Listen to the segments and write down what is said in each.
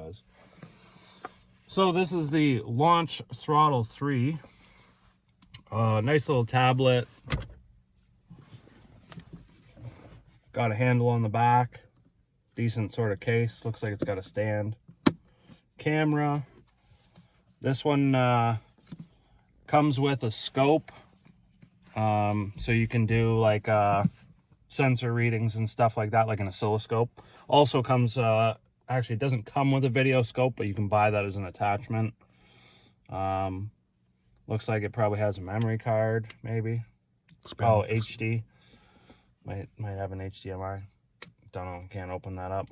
does. So this is the Launch Throttle 3. Nice little tablet. Got a handle on the back. Decent sort of case. Looks like it's got a stand. Camera. This one comes with a scope. So you can do like sensor readings and stuff like that, like an oscilloscope. Also comes, actually it doesn't come with a video scope, but you can buy that as an attachment. Looks like it probably has a memory card, maybe. Oh, HD. Might have an HDMI. Don't know, can't open that up.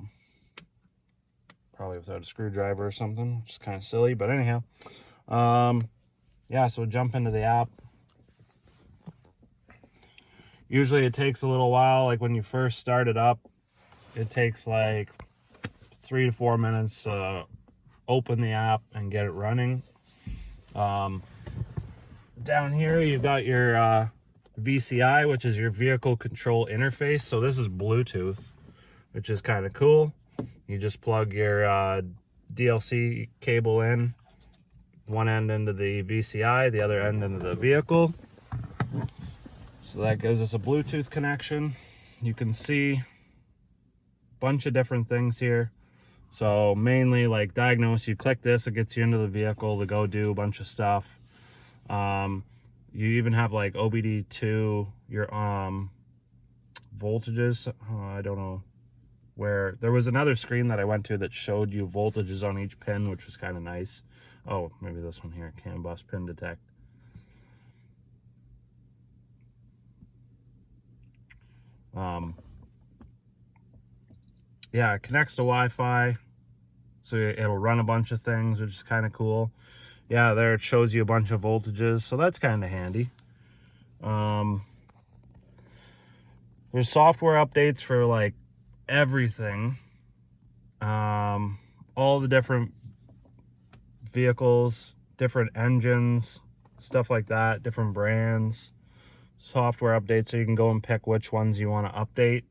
Probably without a screwdriver or something, which is kind of silly, but anyhow. Yeah, so jump into the app. Usually it takes a little while, like when you first start it up, it takes like 3 to 4 minutes to open the app and get it running. Down here you've got your VCI, which is your vehicle control interface. So this is Bluetooth, which is kind of cool. You just plug your DLC cable in, one end into the VCI, the other end into the vehicle. So that gives us a Bluetooth connection. You can see a bunch of different things here. So mainly like diagnose, you click this, it gets you into the vehicle to go do a bunch of stuff. You even have like OBD2, your voltages. I don't know where. There was another screen that I went to that showed you voltages on each pin, which was kind of nice. Oh, maybe this one here, CAN bus pin detect. Yeah, it connects to Wi-Fi, so it'll run a bunch of things, which is kind of cool. Yeah, there it shows you a bunch of voltages, so that's kind of handy. There's software updates for like everything. All the different vehicles, different engines, stuff like that, different brands. Software updates, so you can go and pick which ones you want to update.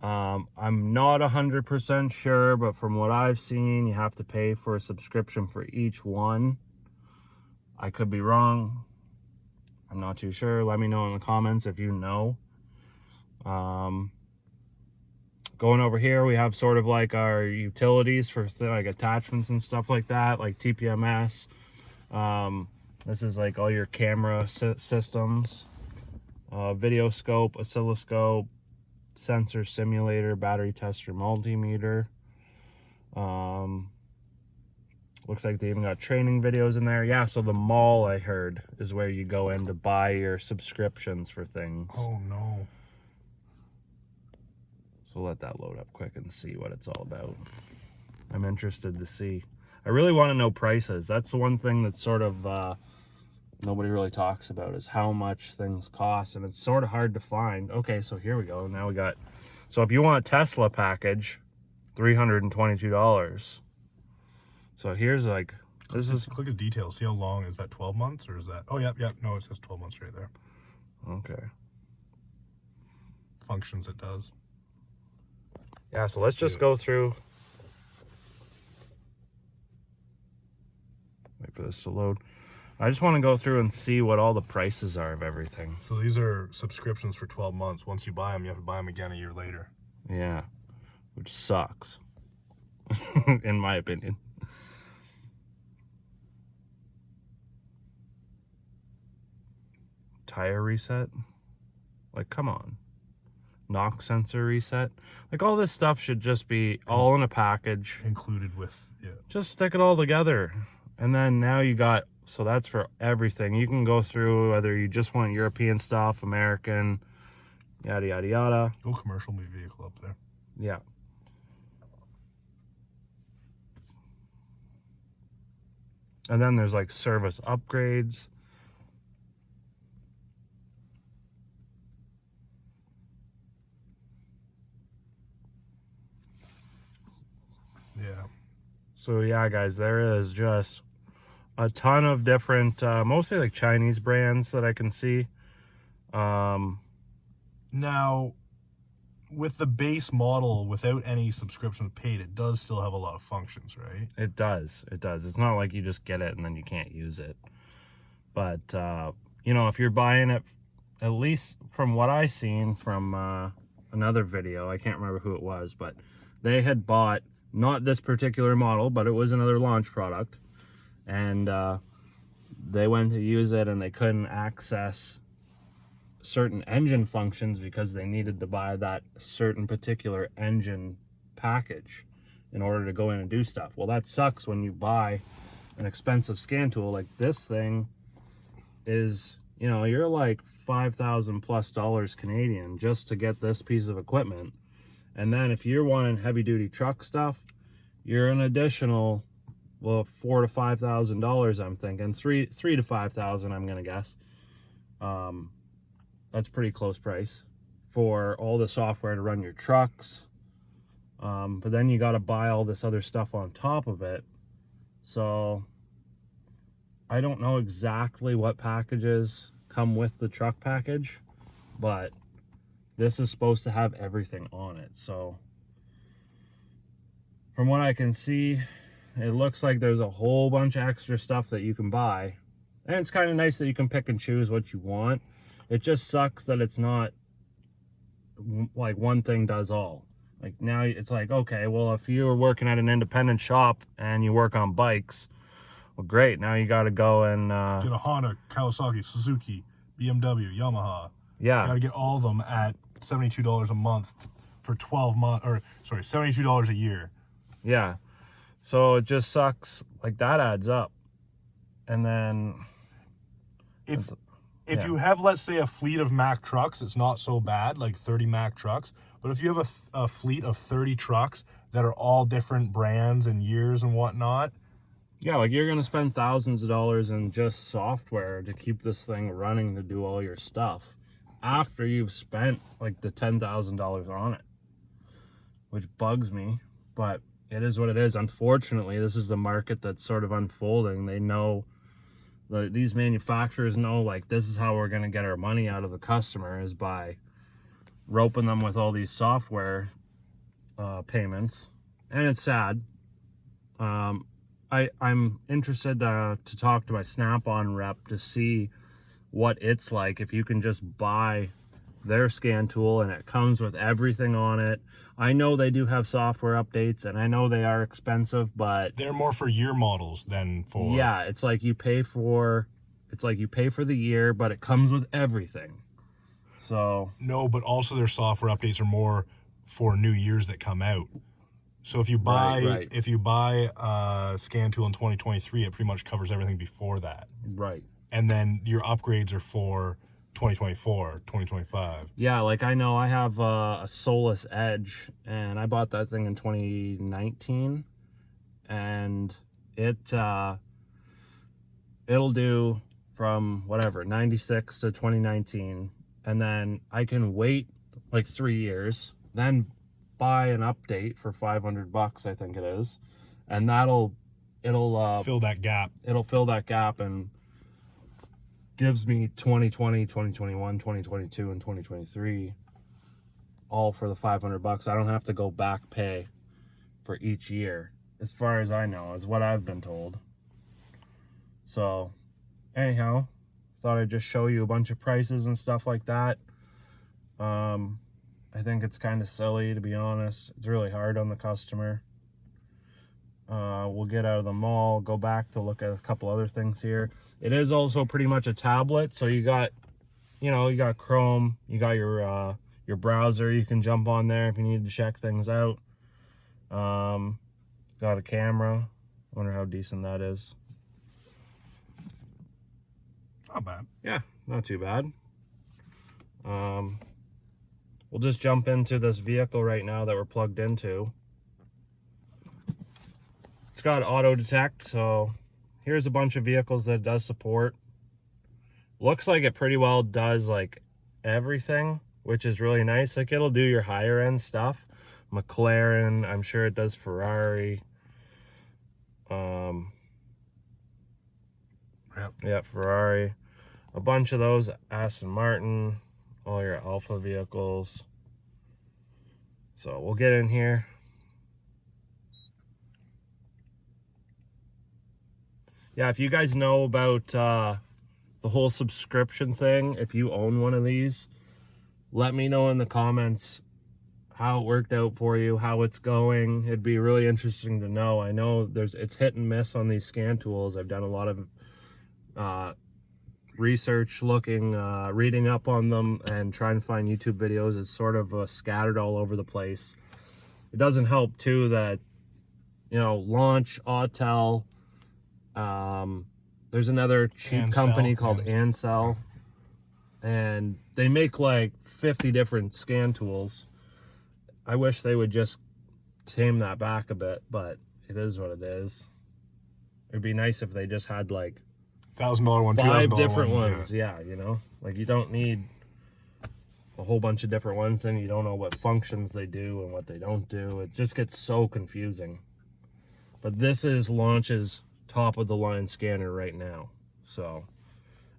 I'm not 100% sure, but from what I've seen, you have to pay for a subscription for each one. I could be wrong. I'm not too sure. Let me know in the comments if you know. Going over here, we have sort of like our utilities for like attachments and stuff like that, like TPMS. This is like all your camera systems. Video scope, oscilloscope, sensor simulator, battery tester, multimeter. Looks like they even got training videos in there. Yeah, so the mall, I heard, is where you go in to buy your subscriptions for things. Oh no. So let that load up quick and see what it's all about. I'm interested to see. I really want to know prices. That's the one thing that's sort of nobody really talks about, is how much things cost, and it's sort of hard to find. Okay, so here we go. Now we got, so if you want a Tesla package, $322. So here's like, this is, click the details. See how long is that? 12 months or is that? Oh, yeah. No, it says 12 months right there. Okay. Functions it does. Yeah, so let's just go through. Wait for this to load. I just want to go through and see what all the prices are of everything. So these are subscriptions for 12 months. Once you buy them, you have to buy them again a year later. Yeah, which sucks, in my opinion. Tire reset? Like, come on. Knock sensor reset? Like, all this stuff should just be all in a package. Included with, yeah. Just stick it all together. And then now you got, so that's for everything. You can go through whether you just want European stuff, American, yada, yada, yada. Go commercial vehicle up there. Yeah. And then there's like service upgrades. Yeah. So yeah, guys, there is just a ton of different, mostly like Chinese brands that I can see. Now, with the base model, without any subscriptions paid, it does still have a lot of functions, right? It does. It does. It's not like you just get it and then you can't use it. But, you know, if you're buying it, at least from what I seen from another video, I can't remember who it was, but they had bought, not this particular model, but it was another launch product. And they went to use it and they couldn't access certain engine functions because they needed to buy that certain particular engine package in order to go in and do stuff. Well, that sucks when you buy an expensive scan tool. Like this thing is, you know, you're like $5,000+ Canadian just to get this piece of equipment. And then if you're wanting heavy duty truck stuff, you're an additional, well, $4,000 to $5,000. I'm thinking three to 5,000. I'm gonna guess. That's pretty close price for all the software to run your trucks. But then you got to buy all this other stuff on top of it. So I don't know exactly what packages come with the truck package, but this is supposed to have everything on it. So from what I can see, it looks like there's a whole bunch of extra stuff that you can buy. And it's kind of nice that you can pick and choose what you want. It just sucks that it's not like one thing does all. Like now it's like, okay, well, if you're working at an independent shop and you work on bikes, well, great. Now you got to go and get a Honda, Kawasaki, Suzuki, BMW, Yamaha. Yeah, You got to get all of them at $72 a month for 12 months, or sorry, $72 a year. yeah. So it just sucks. Like that adds up. And then If you have, let's say, a fleet of Mack trucks, it's not so bad, like 30 Mack trucks. But if you have a fleet of 30 trucks that are all different brands and years and whatnot. Yeah, like you're going to spend thousands of dollars in just software to keep this thing running to do all your stuff after you've spent like the $10,000 on it, which bugs me, but it is what it is. Unfortunately, this is the market that's sort of unfolding. They know, these manufacturers know, like, this is how we're going to get our money out of the customer, is by roping them with all these software payments. And it's sad. I'm interested to talk to my Snap-on rep to see what it's like if you can just buy their scan tool and it comes with everything on it. I know they do have software updates and I know they are expensive, but they're more for year models than for... Yeah, it's like you pay for the year, but it comes with everything. So no, but also their software updates are more for new years that come out. So if you buy if you buy a scan tool in 2023, it pretty much covers everything before that. Right. And then your upgrades are for 2024, 2025. Yeah, like I know I have a Solus Edge, and I bought that thing in 2019, and it'll do from whatever 96 to 2019, and then I can wait like 3 years, then buy an update for $500, I think it is, and it'll fill that gap. It'll fill that gap and gives me 2020, 2021, 2022, and 2023 all for the $500. I don't have to go back pay for each year, as far as I know, is what I've been told. So anyhow, thought I'd just show you a bunch of prices and stuff like that. I think it's kind of silly, to be honest. It's really hard on the customer. We'll get out of the mall, go back to look at a couple other things here. It is also pretty much a tablet, so you got Chrome, you got your browser. You can jump on there if you need to check things out. Got a camera. Wonder how decent that is. Not bad. Yeah, not too bad. We'll just jump into this vehicle right now that we're plugged into. It's got auto detect, so here's a bunch of vehicles that it does support. Looks like it pretty well does like everything, which is really nice. Like it'll do your higher end stuff. McLaren, I'm sure it does Ferrari. Yeah, Ferrari. A bunch of those, Aston Martin, all your Alpha vehicles. So we'll get in here. Yeah, if you guys know about the whole subscription thing, if you own one of these, let me know in the comments how it worked out for you, how it's going. It'd be really interesting to know. I know it's hit and miss on these scan tools. I've done a lot of research, reading up on them, and trying to find YouTube videos. It's sort of scattered all over the place. It doesn't help too that, you know, Launch, Autel, there's another cheap company called Ansell, and they make like 50 different scan tools. I wish they would just tame that back a bit, but it is what it is. It'd be nice if they just had like $1,000 one, $5 different ones. Yeah, you know, like you don't need a whole bunch of different ones, then you don't know what functions they do and what they don't do. It just gets so confusing. But this is Launch's top of the line scanner right now. So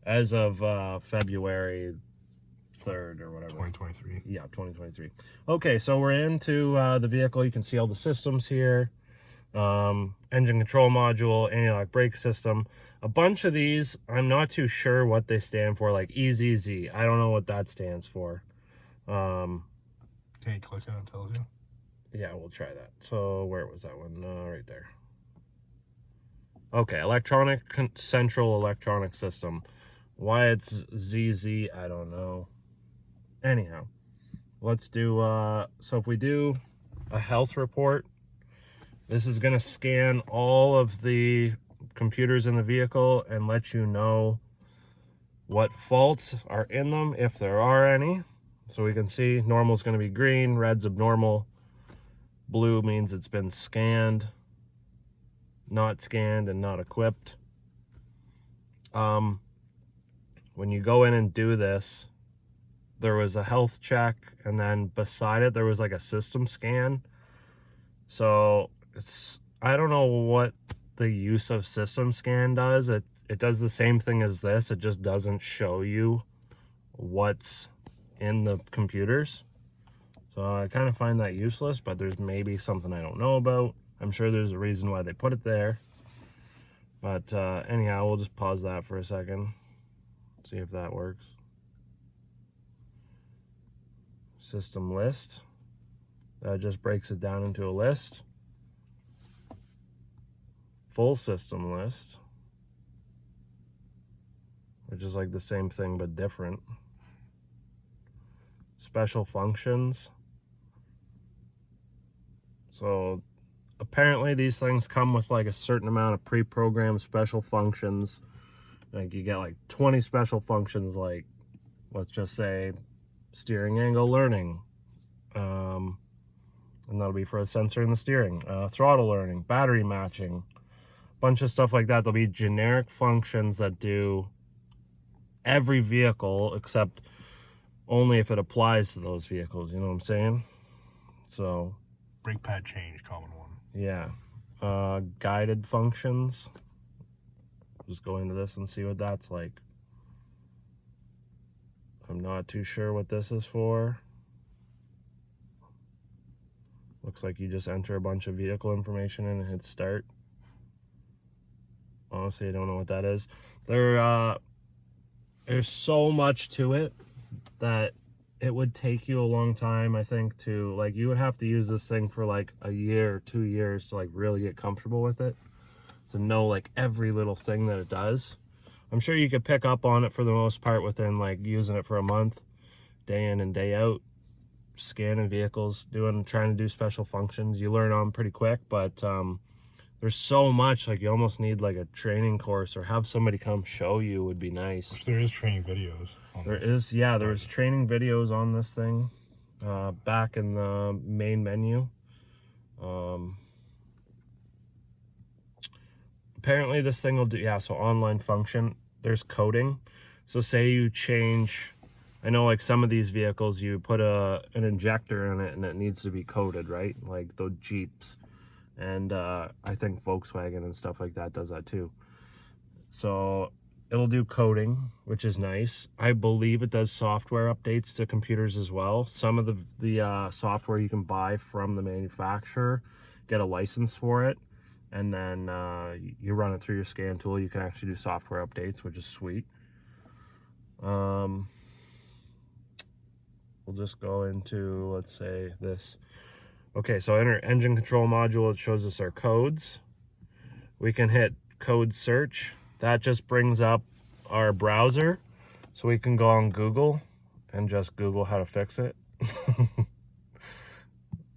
as of February 3rd or whatever. 2023. Yeah, 2023. Okay, so we're into the vehicle. You can see all the systems here. Engine control module, anti-lock brake system. A bunch of these, I'm not too sure what they stand for, like EZZ. I don't know what that stands for. Can you click it and it tells you? Yeah, we'll try that. So where was that one? Right there. Okay, electronic central electronic system. Why it's ZZ, I don't know. Anyhow, let's do, so if we do a health report, this is going to scan all of the computers in the vehicle and let you know what faults are in them, if there are any. So we can see normal is going to be green, red's abnormal, blue means it's been scanned, not scanned, and not equipped. When you go in and do this, there was a health check, and then beside it there was like a system scan. So I don't know what the use of system scan does. It does the same thing as this. It just doesn't show you what's in the computers. So I kind of find that useless, but there's maybe something I don't know about. I'm sure there's a reason why they put it there. But anyhow, we'll just pause that for a second. See if that works. System list. That just breaks it down into a list. Full system list, which is like the same thing but different. Special functions. So apparently these things come with like a certain amount of pre-programmed special functions. Like you get like 20 special functions, like let's just say steering angle learning, and that'll be for the sensor in the steering, throttle learning, battery matching, bunch of stuff like that. There'll be generic functions that do every vehicle except only if it applies to those vehicles, you know what I'm saying? So brake pad change, common one. Yeah. Guided functions. Just go into this and see what that's like. I'm not too sure what this is for. Looks like you just enter a bunch of vehicle information in and hit start. Honestly, I don't know what that is. There's so much to it that it would take you a long time, I think, to, like, you would have to use this thing for like a year or 2 years to like really get comfortable with it, to know like every little thing that it does. I'm sure you could pick up on it for the most part within like using it for a month, day in and day out, scanning vehicles, trying to do special functions. You learn on pretty quick, but there's so much, like you almost need like a training course or have somebody come show you would be nice. Which there is training videos on There this. is, yeah, there's training videos on this thing back in the main menu. Apparently this thing will do, yeah, so online function, there's coding. So say you change, I know like some of these vehicles you put an injector in it and it needs to be coded, right? Like the Jeeps. And I think Volkswagen and stuff like that does that too. So it'll do coding, which is nice. I believe it does software updates to computers as well. Some of the software you can buy from the manufacturer, get a license for it, and then you run it through your scan tool. You can actually do software updates, which is sweet. We'll just go into, let's say, this. Okay, so in our engine control module, it shows us our codes. We can hit code search. That just brings up our browser, so we can go on Google and just Google how to fix it.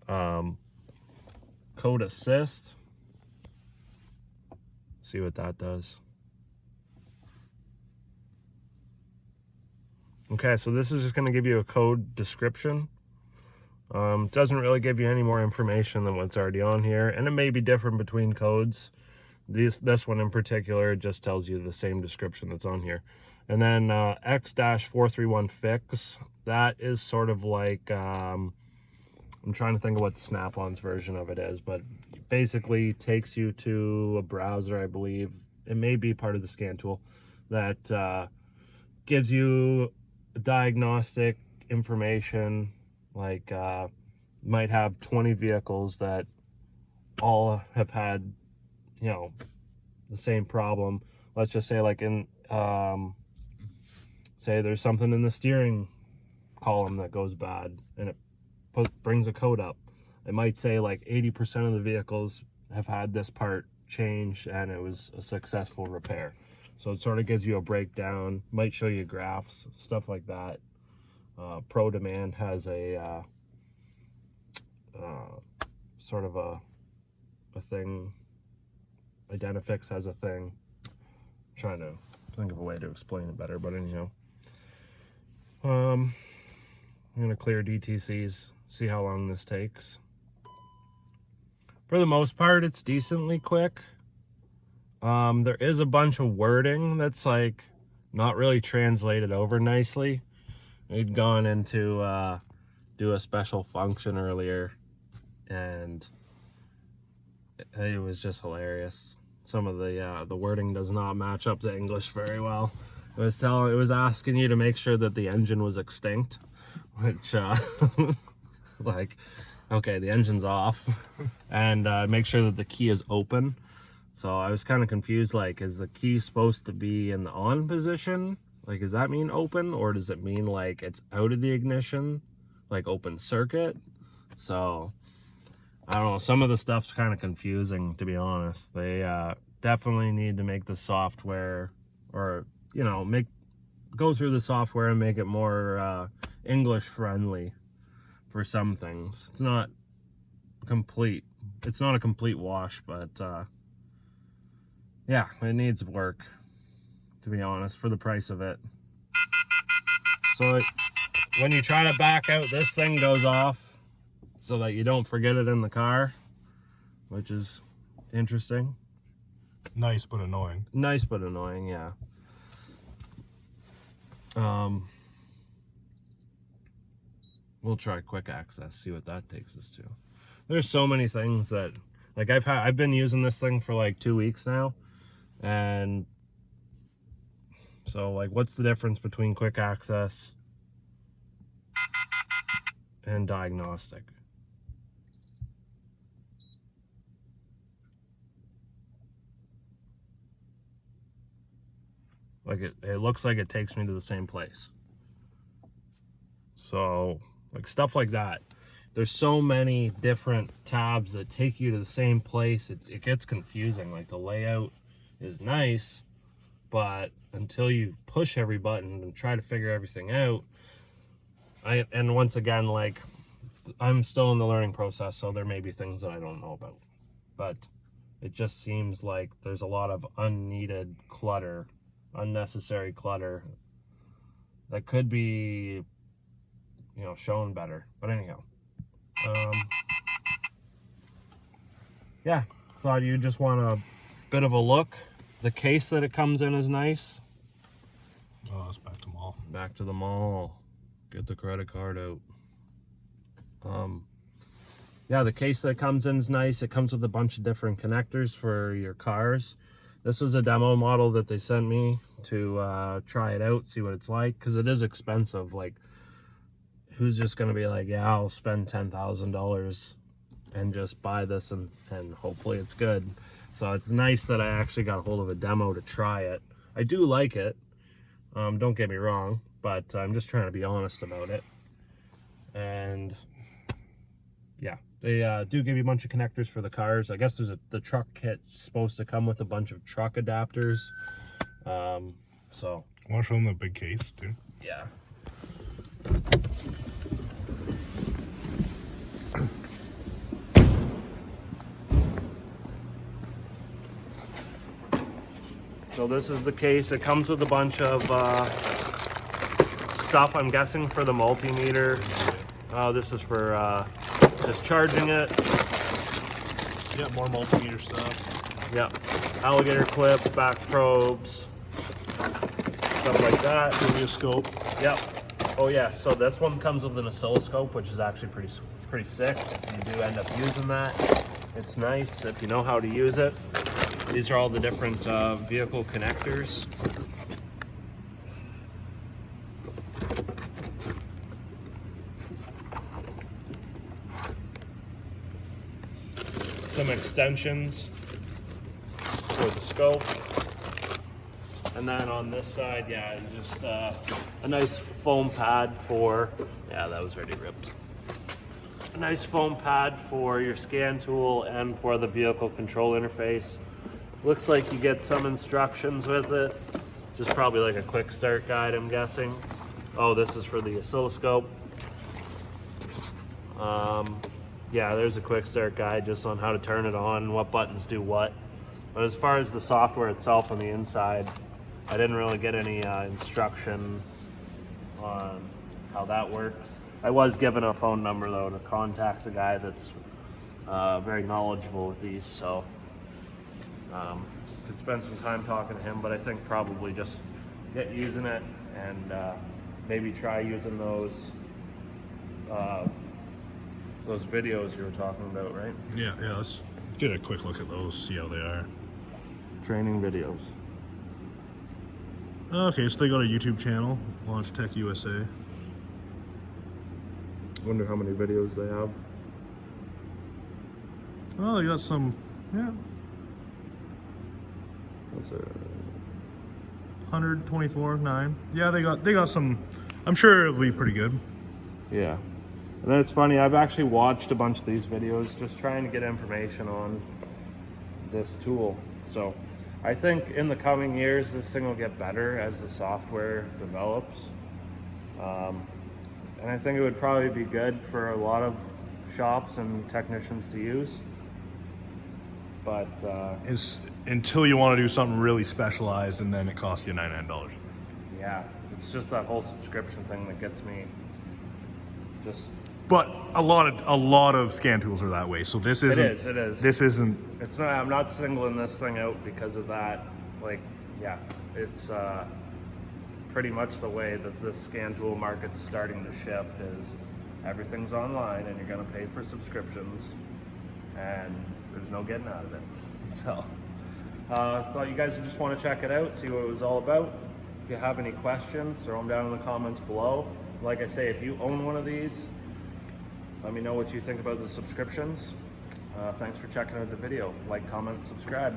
Code assist. See what that does. Okay, so this is just going to give you a code description. Doesn't really give you any more information than what's already on here, and it may be different between codes. This one in particular just tells you the same description that's on here. And then X-431 fix, that is sort of like, I'm trying to think of what Snap-on's version of it is, but basically takes you to a browser, I believe. It may be part of the scan tool that gives you diagnostic information, like might have 20 vehicles that all have had, you know, the same problem. Let's just say, like, in say there's something in the steering column that goes bad, and it brings a code up. It might say like 80% of the vehicles have had this part changed and it was a successful repair. So it sort of gives you a breakdown, might show you graphs, stuff like that. Pro Demand has a sort of a thing. Identifix has a thing. I'm trying to think of a way to explain it better, but anyhow. I'm gonna clear DTCs, see how long this takes. For the most part, it's decently quick. There is a bunch of wording that's like not really translated over nicely. We'd gone into do a special function earlier, and it was just hilarious. Some of the wording does not match up to English very well. It was asking you to make sure that the engine was extinct, which like, okay, the engine's off, and make sure that the key is open. So I was kind of confused, like, is the key supposed to be in the on position? Like, does that mean open, or does it mean like it's out of the ignition, like open circuit? So I don't know, some of the stuff's kind of confusing, to be honest. They definitely need to make the software, or, you know, go through the software and make it more English friendly for some things. It's not complete. It's not a complete wash, but yeah, it needs work, to be honest, for the price of it. So when you try to back out, this thing goes off so that you don't forget it in the car, which is interesting. Nice but annoying. Nice but annoying, yeah. We'll try quick access, see what that takes us to. There's so many things that, like, I've been using this thing for like 2 weeks now, and so, like, what's the difference between quick access and diagnostic? Like, it looks like it takes me to the same place. So, like, stuff like that. There's so many different tabs that take you to the same place. It gets confusing. Like, the layout is nice, but until you push every button and try to figure everything out, and once again, like, I'm still in the learning process, so there may be things that I don't know about. But it just seems like there's a lot of unneeded clutter, unnecessary clutter that could be, you know, shown better. But anyhow, yeah, thought you just want a bit of a look. The case that it comes in is nice. Oh, it's back to mall. Back to the mall. Get the credit card out. Yeah, the case that comes in is nice. It comes with a bunch of different connectors for your cars. This was a demo model that they sent me to try it out, see what it's like, because it is expensive. Like, who's just gonna be like, yeah, I'll spend $10,000 and just buy this and hopefully it's good. So it's nice that I actually got a hold of a demo to try it. I do like it, don't get me wrong, but I'm just trying to be honest about it. And yeah, they do give you a bunch of connectors for the cars. I guess the truck kit supposed to come with a bunch of truck adapters. So Want to show them the big case too? yeah. So this is the case. It comes with a bunch of stuff, I'm guessing, for the multimeter. This is for just charging it. Yeah, more multimeter stuff. Yeah, alligator clip, back probes, stuff like that. Give me a scope. Yep. Oh yeah, so this one comes with an oscilloscope, which is actually pretty sick. If you do end up using that, it's nice if you know how to use it. These are all the different vehicle connectors. Some extensions for the scope. And then on this side, yeah, just a nice foam pad for, yeah, that was already ripped. A nice foam pad for your scan tool and for the vehicle control interface. Looks like you get some instructions with it. Just probably like a quick start guide, I'm guessing. Oh, this is for the oscilloscope. Yeah, there's a quick start guide just on how to turn it on and what buttons do what. But as far as the software itself on the inside, I didn't really get any instruction on how that works. I was given a phone number though to contact a guy that's very knowledgeable with these, so could spend some time talking to him, but I think probably just get using it and maybe try using those videos you were talking about, right? Yeah, let's get a quick look at those, see how they are. Training videos. Okay, so they got a YouTube channel, Launch Tech USA. Wonder how many videos they have. Oh, they got some, yeah. What's it? 124.9. Yeah, they got some. I'm sure it'll be pretty good. Yeah. And then it's funny, I've actually watched a bunch of these videos just trying to get information on this tool. So I think in the coming years, this thing will get better as the software develops. And I think it would probably be good for a lot of shops and technicians to use. But It's until you want to do something really specialized, and then it costs you $99. yeah, it's just that whole subscription thing that gets me just... But a lot of scan tools are that way. So this isn't. It is. This isn't. It's not. I'm not singling this thing out because of that. Like, yeah, it's pretty much the way that the scan tool market's starting to shift. Is everything's online and you're gonna pay for subscriptions, and there's no getting out of it. So, thought you guys would just want to check it out, see what it was all about. If you have any questions, throw them down in the comments below. Like I say, if you own one of these, let me know what you think about the subscriptions. Thanks for checking out the video. Like, comment, subscribe.